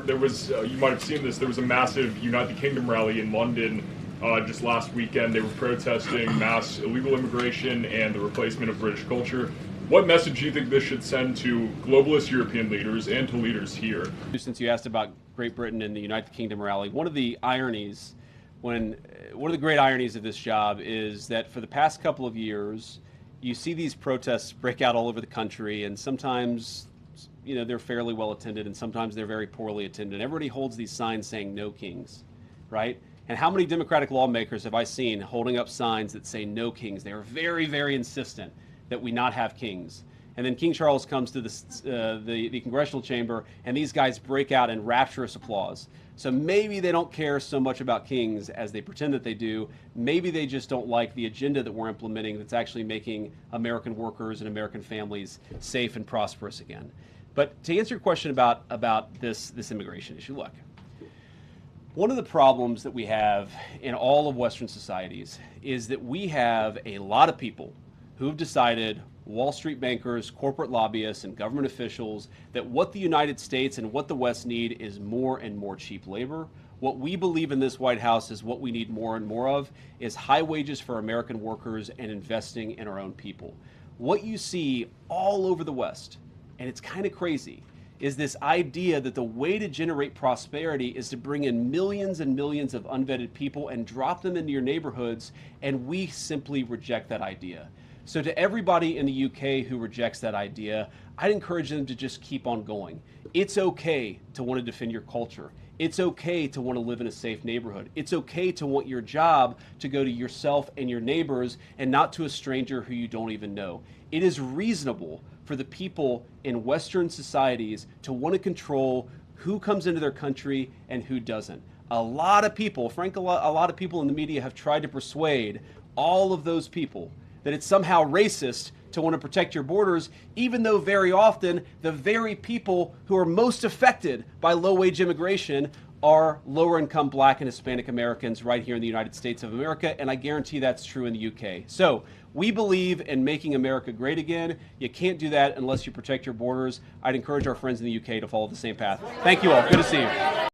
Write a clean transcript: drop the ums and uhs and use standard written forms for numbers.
there was, you might have seen this, there was a massive United Kingdom rally in London just last weekend. They were protesting mass illegal immigration and the replacement of British culture. What message do you think this should send to globalist European leaders and to leaders here? Since you asked about Great Britain and the United Kingdom rally, one of the great ironies of this job is that for the past couple of years, you see these protests break out all over the country, and sometimes, you know, they're fairly well attended, and sometimes they're very poorly attended. Everybody holds these signs saying "No Kings," right? And how many Democratic lawmakers have I seen holding up signs that say "No Kings"? They are very, very insistent that we not have kings. And then King Charles comes to the congressional chamber, and these guys break out in rapturous applause. So maybe they don't care so much about kings as they pretend that they do. Maybe they just don't like the agenda that we're implementing that's actually making American workers and American families safe and prosperous again. But to answer your question about this immigration issue, look, one of the problems that we have in all of Western societies is that we have a lot of people who've decided, Wall Street bankers, corporate lobbyists, and government officials, that what the United States and what the West need is more and more cheap labor. What we believe in this White House is what we need more and more of is high wages for American workers and investing in our own people. What you see all over the West, and it's kind of crazy, is this idea that the way to generate prosperity is to bring in millions and millions of unvetted people and drop them into your neighborhoods, and we simply reject that idea. So to everybody in the UK who rejects that idea, I'd encourage them to just keep on going. It's okay to want to defend your culture. It's okay to want to live in a safe neighborhood. It's okay to want your job to go to yourself and your neighbors and not to a stranger who you don't even know. It is reasonable for the people in Western societies to want to control who comes into their country and who doesn't. A lot of people, frankly, a lot of people in the media have tried to persuade all of those people that it's somehow racist to want to protect your borders, even though very often the very people who are most affected by low-wage immigration are lower-income Black and Hispanic Americans right here in the United States of America, and I guarantee that's true in the UK. So we believe in making America great again. You can't do that unless you protect your borders. I'd encourage our friends in the UK to follow the same path. Thank you all. Good to see you.